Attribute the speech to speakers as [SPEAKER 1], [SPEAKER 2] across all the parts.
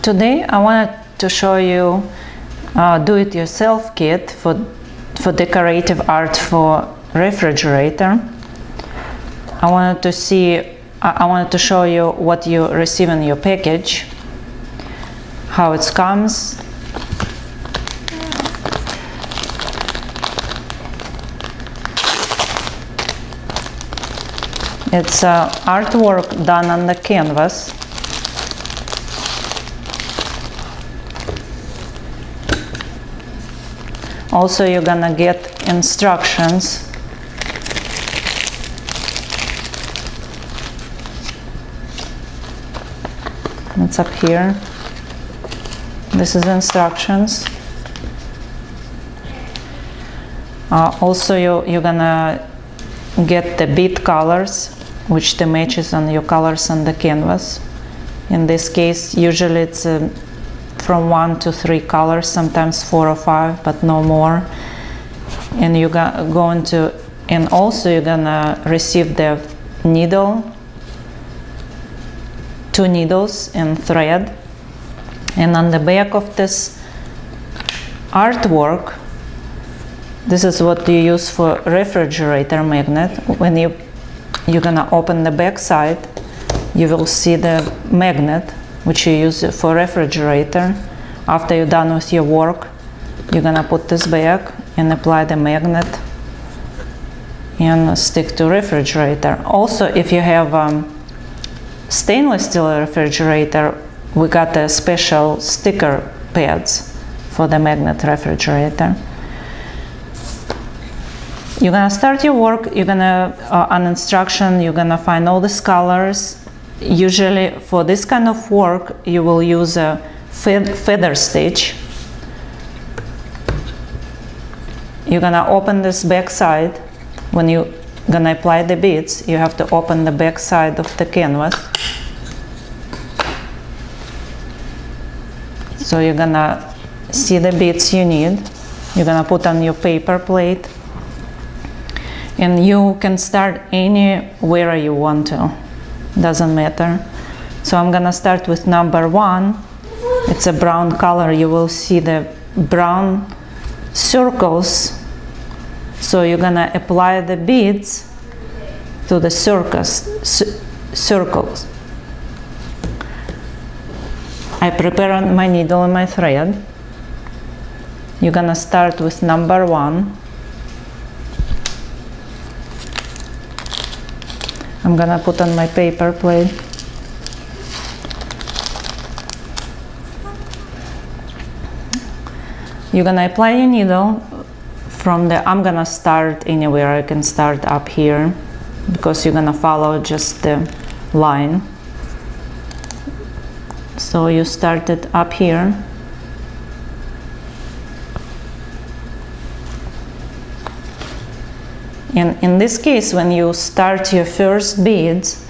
[SPEAKER 1] Today I wanted to show you do-it-yourself kit for decorative art for refrigerator. I wanted to show you what you receive in your package, how it comes. It's artwork done on the canvas. Also, you're gonna get instructions. It's up here. This is instructions. Also, you're gonna get the bead colors, which the matches on your colors on the canvas. In this case, usually it's from 1 to 3 colors, sometimes 4 or 5, but no more. And also you're gonna receive the needle, 2 needles and thread. And on the back of this artwork, this is what you use for refrigerator magnet. When you're gonna open the back side, you will see the magnet which you use for refrigerator. After you're done with your work, you're gonna put this back and apply the magnet and stick to refrigerator. Also, if you have stainless steel refrigerator, we got the special sticker pads for the magnet refrigerator. You're gonna start your work. You're gonna on instruction, you're gonna find all these colors. Usually for this kind of work, you will use a feather stitch. You're gonna open this back side. When you're gonna apply the beads, you have to open the back side of the canvas. So you're gonna see the beads you need. You're gonna put on your paper plate. And you can start anywhere you want to. Doesn't matter. So I'm gonna start with number 1. It's a brown color. You will see the brown circles. So you're gonna apply the beads to the circles. I prepare my needle and my thread. You're gonna start with number 1. I'm gonna put on my paper plate. You're gonna apply your needle from the, I'm gonna start anywhere. I can start up here because you're gonna follow just the line. So you started up here. And in this case, when you start your first beads,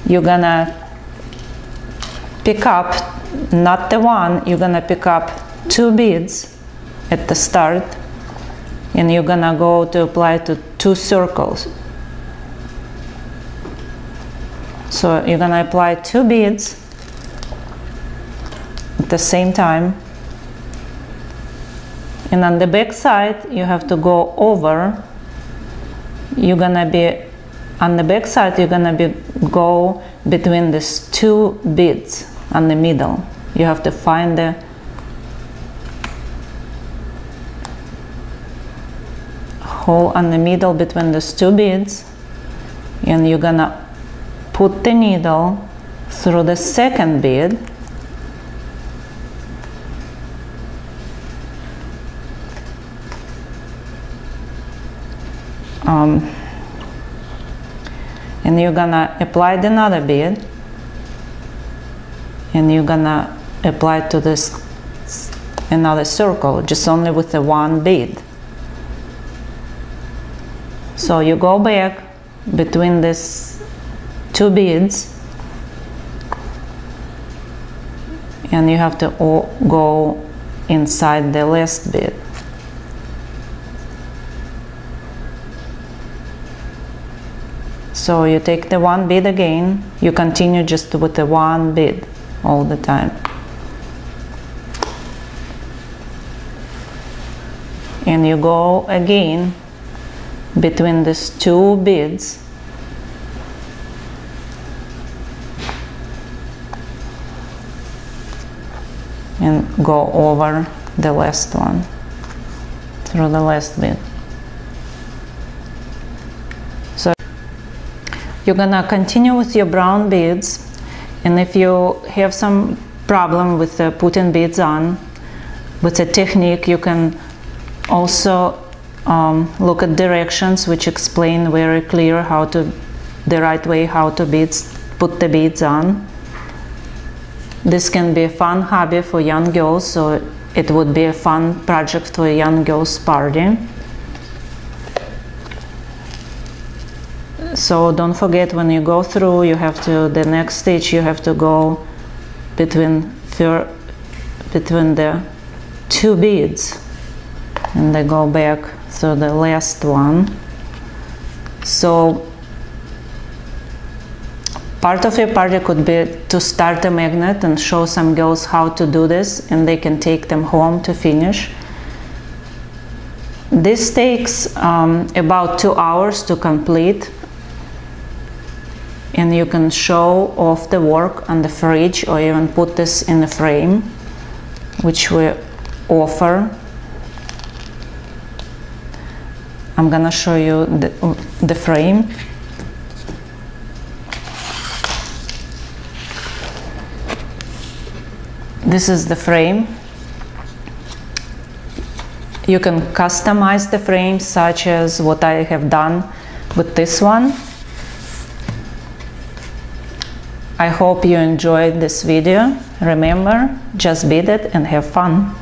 [SPEAKER 1] you're gonna pick up, not the one, you're gonna pick up 2 beads at the start, and you're gonna go to apply to 2 circles. So you're gonna apply 2 beads at the same time. And on the back side, you have to go over. You're gonna be on the back side. You're gonna go between these 2 beads on the middle. You have to find the hole on the middle between these 2 beads, and you're gonna put the needle through the second bead. And you're gonna apply another bead, and you're gonna apply to this another circle, just only with the 1 bead. So you go back between these 2 beads, and you have to go inside the last bead. So you take the one bead again, you continue just with the one bead all the time. and you go again between these two beads and go over the last one through the last bead. So you're gonna continue with your brown beads, and if you have some problem with putting beads on with a technique, you can also look at directions which explain very clear how to the right way how to put the beads on. This can be a fun hobby for young girls, so it would be a fun project for a young girls party. So don't forget, when you go through, you have to, the next stage, you have to go between the two beads, and they go back to the last one. So part of your party could be to start a magnet and show some girls how to do this, and they can take them home to finish. This takes about 2 hours to complete, and you can show off the work on the fridge or even put this in a frame, which we offer. I'm gonna show you the frame. This is the frame. You can customize the frame, such as what I have done with this one. I hope you enjoyed this video. Remember, just bead it and have fun.